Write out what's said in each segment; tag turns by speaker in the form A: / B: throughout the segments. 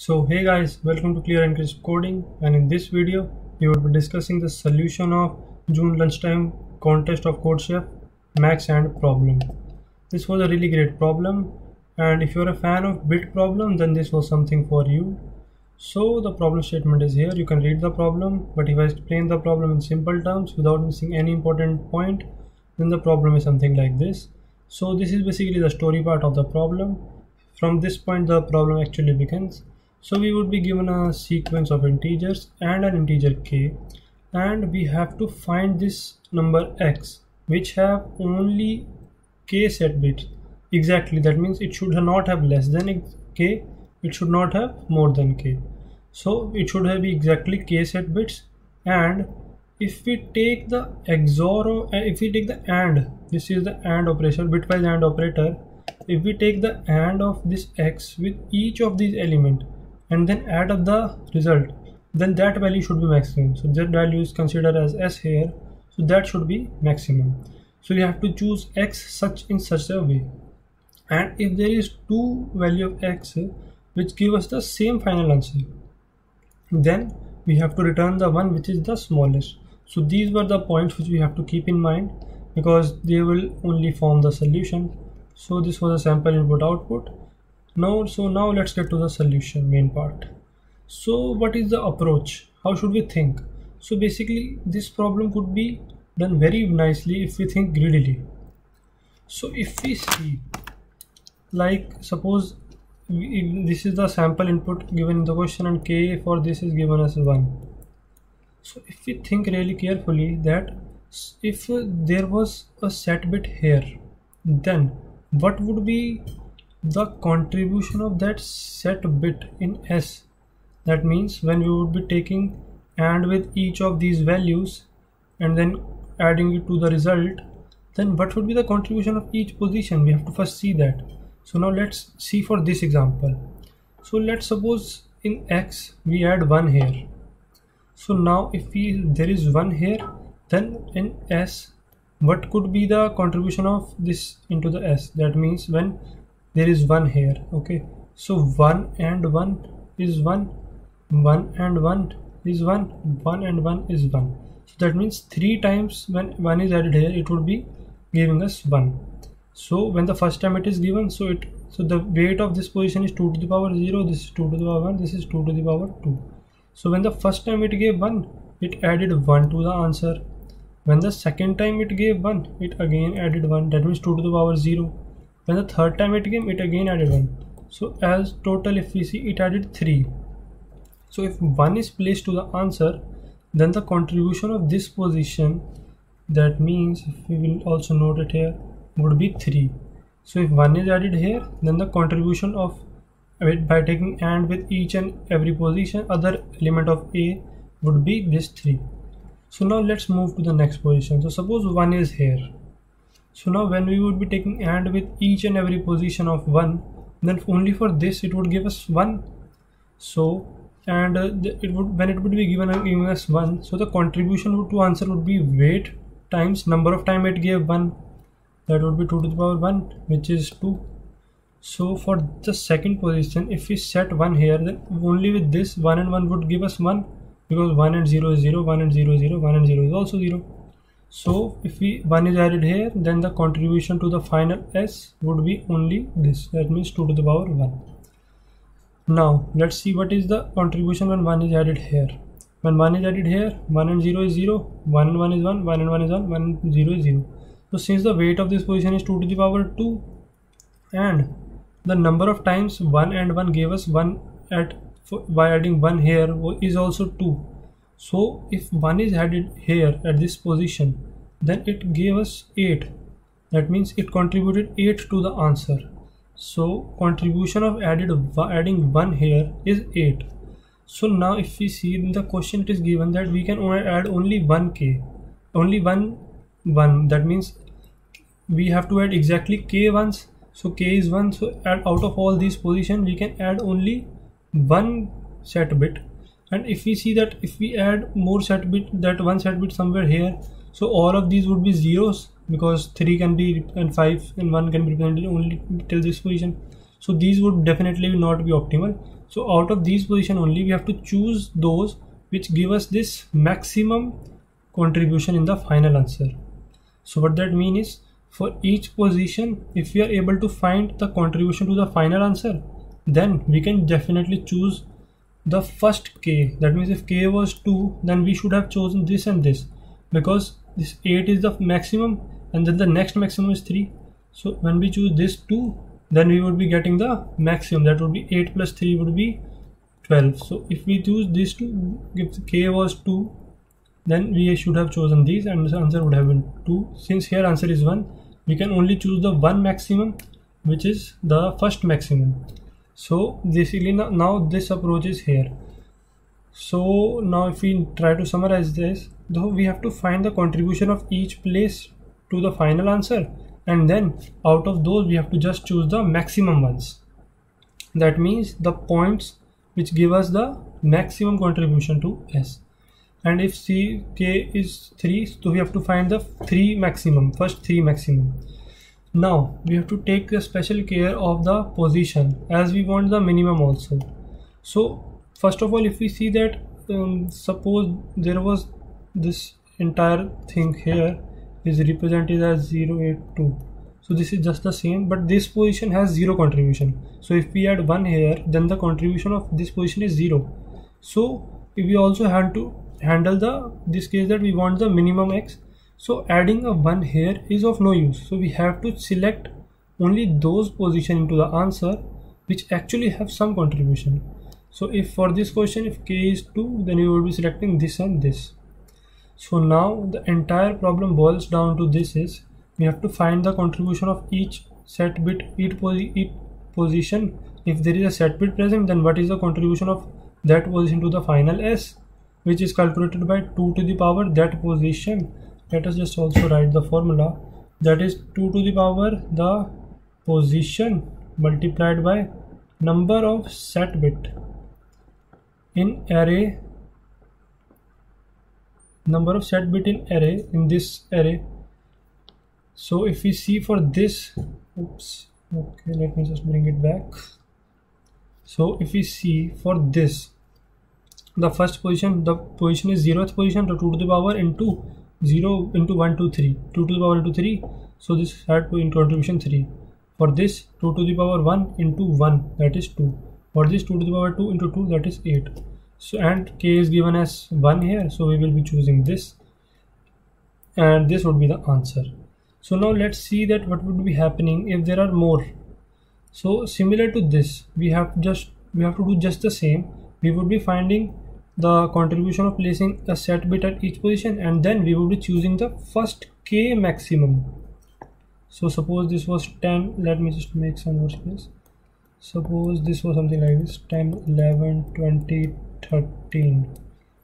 A: So hey guys, welcome to Clear and Crisp Coding, and in this video we will be discussing the solution of June lunchtime contest of CodeChef Max and problem. This was a really great problem, and if you're a fan of bit problem, then this was something for you. So the problem statement is here. You can read the problem, but if I explain the problem in simple terms without missing any important point, then the problem is something like this. So this is basically the story part of the problem. From this point the problem actually begins. So we would be given a sequence of integers and an integer k, and we have to find this number x which have only k set bits. Exactly, that means it should not have less than k, it should not have more than k. So it should have exactly k set bits, and if we take the XOR, if we take the AND, this is the AND operation, bitwise AND operator. If we take the AND of this x with each of these elements and then add up the result, then that value should be maximum. So that value is considered as s here, so that should be maximum. So you have to choose x in such a way, and if there is two value of x which give us the same final answer, then we have to return the one which is the smallest. So these were the points which we have to keep in mind, because they will only form the solution. So this was a sample input output. Now let's get to the solution main part. So what is the approach? How should we think? So basically this problem could be done very nicely if we think greedily. So if we see, like suppose this is the sample input given in the question, and k for this is given as 1. So if we think really carefully that if there was a set bit here, then what would be the contribution of that set bit in S? That means when we would be taking AND with each of these values and then adding it to the result, then what would be the contribution of each position? We have to first see that. So now let's see for this example. So let's suppose in X we add 1 here. So now if there is 1 here, then in S what could be the contribution of this into the S? That means when there is 1 here, okay, so 1 and 1 is 1, 1 and 1 is 1, 1 and 1 is 1. So that means 3 times when 1 is added here, it would be giving us 1. So when the first time it is given, so the weight of this position is 2 to the power 0, this is 2 to the power 1, this is 2 to the power 2. So when the first time it gave 1, it added 1 to the answer. When the second time it gave 1, it again added 1, that means 2 to the power 0. When the third time it came, it again added 1. So as total, if we see, it added 3. So if 1 is placed to the answer, then the contribution of this position, that means if we will also note it here, would be 3. So if 1 is added here, then the contribution of, by taking AND with each and every position, other element of A, would be this 3. So now let's move to the next position. So suppose 1 is here. So now when we would be taking AND with each and every position of 1, then only for this it would give us 1. So and when it would be giving us 1, so the contribution to answer would be weight times number of time it gave 1, that would be 2 to the power 1, which is 2. So for the second position, if we set 1 here, then only with this 1 and 1 would give us 1, because 1 and 0 is 0, 1 and 0 is 0, 1 and 0 is also 0. So if 1 is added here, then the contribution to the final S would be only this, that means 2 to the power 1. Now let's see what is the contribution when 1 is added here. When 1 is added here, 1 and 0 is 0, 1 and 1 is 1, 1 and 1 is 1, 1 and 0 is 0. So since the weight of this position is 2 to the power 2, and the number of times 1 and 1 gave us 1 by adding 1 here is also 2. So if 1 is added here at this position, then it gave us 8. That means it contributed 8 to the answer. So contribution of adding 1 here is 8. So now if we see in the question, it is given that we can add only 1k, only 1. That means we have to add exactly k ones. So k is 1. So out of all these positions, we can add only 1 set bit. And if we see that if we add more set bit, that 1 set bit somewhere here, so all of these would be zeros, because 3 can be and 5 and 1 can be represented only till this position. so these would definitely not be optimal. So out of these position only we have to choose those which give us this maximum contribution in the final answer. So what that means is, for each position, if we are able to find the contribution to the final answer, then we can definitely choose the first k. That means if k was 2, then we should have chosen this and this, because this 8 is the maximum and then the next maximum is 3. So when we choose this 2, then we would be getting the maximum, that would be 8 plus 3 would be 12. So if we choose this 2, if k was 2, then we should have chosen these and the answer would have been 2. Since here answer is 1, we can only choose the one maximum, which is the first maximum. So basically now this approach is here. So now if we try to summarize this, though we have to find the contribution of each place to the final answer, and then out of those we have to just choose the maximum ones. That means the points which give us the maximum contribution to S. And if k is 3, so we have to find the first 3 maximum. Now we have to take the special care of the position, as we want the minimum also. So first of all, if we see that suppose there was this entire thing here is represented as 0, 8, 2. So this is just the same, but this position has 0 contribution. So if we add 1 here, then the contribution of this position is 0. So we also have to handle this case that we want the minimum x. So adding a 1 here is of no use. So we have to select only those positions into the answer which actually have some contribution. So if for this question, if k is 2, then you will be selecting this and this. So now the entire problem boils down to this is, we have to find the contribution of each set bit, each position. If there is a set bit present, then what is the contribution of that position to the final S, which is calculated by 2 to the power that position. Let us just also write the formula, that is 2 to the power the position multiplied by number of set bit in array, number of set bit in array, in this array. So if we see for this, okay, let me just bring it back. So if we see for this, the first position, the position is 0th position, so 2 to the power into 0 into 1 to 3, 2 to the power into 3, so this had to in contribution 3. For this 2 to the power 1 into 1, that is 2. For this 2 to the power 2 into 2, that is 8. So and k is given as 1 here, so we will be choosing this, and this would be the answer. So now let's see that what would be happening if there are more. So similar to this, we have to do just the same. We would be finding the contribution of placing a set bit at each position, and then we will be choosing the first k maximum. So suppose this was 10, let me just make some more space. Suppose this was something like this, 10, 11, 20, 13.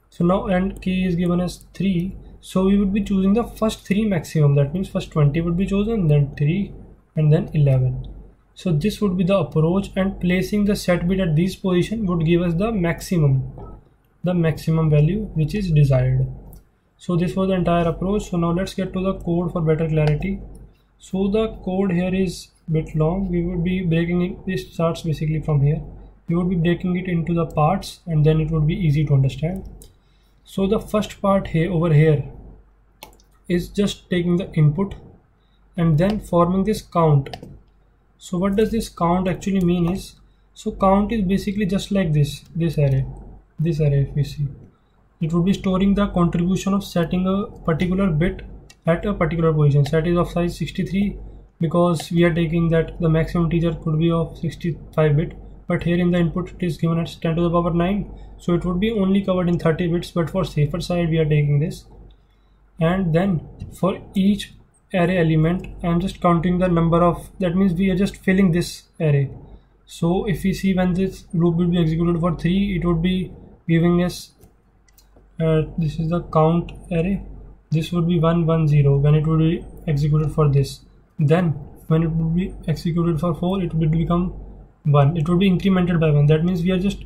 A: So now and k is given as 3, so we would be choosing the first 3 maximum. That means first 20 would be chosen, then 3, and then 11. So this would be the approach, and placing the set bit at this position would give us the maximum value which is desired. So this was the entire approach. So now let's get to the code for better clarity. So the code here is a bit long. We would be breaking it, this starts basically from here. We would be breaking it into the parts, and then it would be easy to understand. So the first part here over here is just taking the input and then forming this count. So what does this count actually mean is, so count is basically just like this array if we see, it would be storing the contribution of setting a particular bit at a particular position. Set is of size 63 because we are taking that the maximum integer could be of 65 bit, but here in the input it is given as 10 to the power 9, so it would be only covered in 30 bits, but for safer side we are taking this. And then for each array element I am just counting the number of, that means we are just filling this array. So if we see when this loop will be executed for 3, it would be giving us this is the count array, this would be 1 1 0 when it would be executed for this. Then when it would be executed for 4, it would become 1, it would be incremented by 1. That means we are just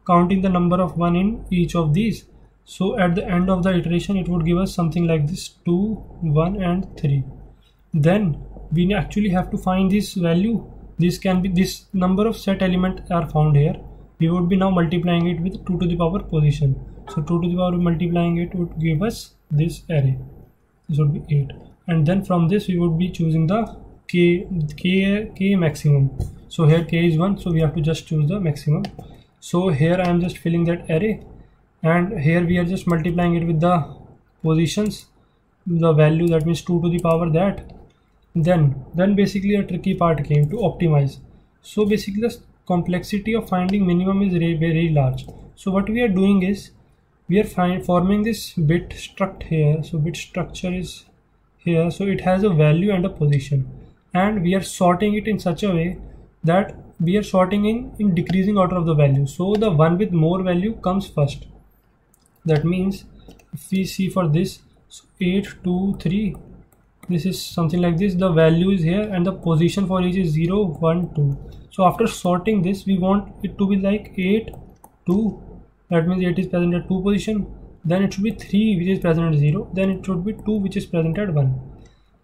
A: counting the number of 1 in each of these. So at the end of the iteration it would give us something like this, 2 1 and 3. Then we actually have to find this value this number of set element are found here. We would be now multiplying it with 2 to the power position. So 2 to the power multiplying it would give us this array. This would be 8, and then from this we would be choosing the k maximum. So here k is 1, so we have to just choose the maximum. So here I am just filling that array, and here we are just multiplying it with the positions, the value, that means 2 to the power that. Then basically a tricky part came to optimize. So basically the complexity of finding minimum is very large. So what we are doing is we are forming this bit struct here. So bit structure is here, so it has a value and a position, and we are sorting it in such a way that we are sorting in decreasing order of the value. So the one with more value comes first. That means if we see for this, so 8 2 3, this is something like this, the value is here and the position for each is 0 1 2. So after sorting this, we want it to be like 8 2, that means 8 is present at 2 position, then it should be 3 which is present at 0, then it should be 2 which is present at 1,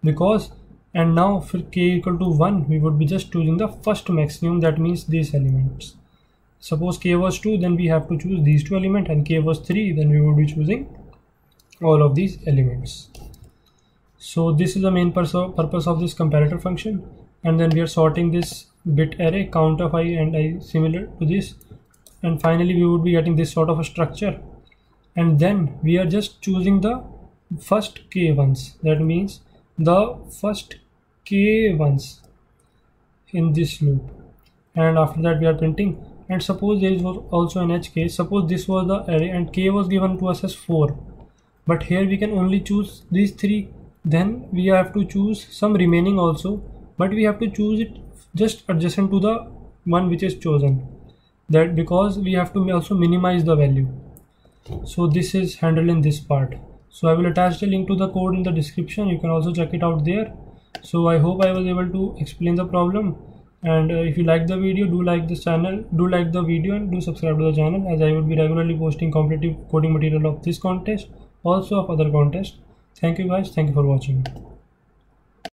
A: because, and now for k equal to 1 we would be just choosing the first maximum, that means these elements. Suppose k was 2, then we have to choose these two elements, and k was 3, then we would be choosing all of these elements. So this is the main purpose of this comparator function, and then we are sorting this bit array, count of I and I similar to this, and finally we would be getting this sort of a structure, and then we are just choosing the first k ones, that means the first k ones in this loop, and after that we are printing. And suppose there was also an edge case, suppose this was the array and k was given to us as 4, but here we can only choose these 3, then we have to choose some remaining also, but we have to choose it just adjacent to the one which is chosen, that because we have to also minimize the value. So this is handled in this part. So I will attach the link to the code in the description, you can also check it out there. So I hope I was able to explain the problem, and if you like the video, do like this channel, do like the video and do subscribe to the channel, as I will be regularly posting competitive coding material of this contest, also of other contests. Thank you guys, thank you for watching.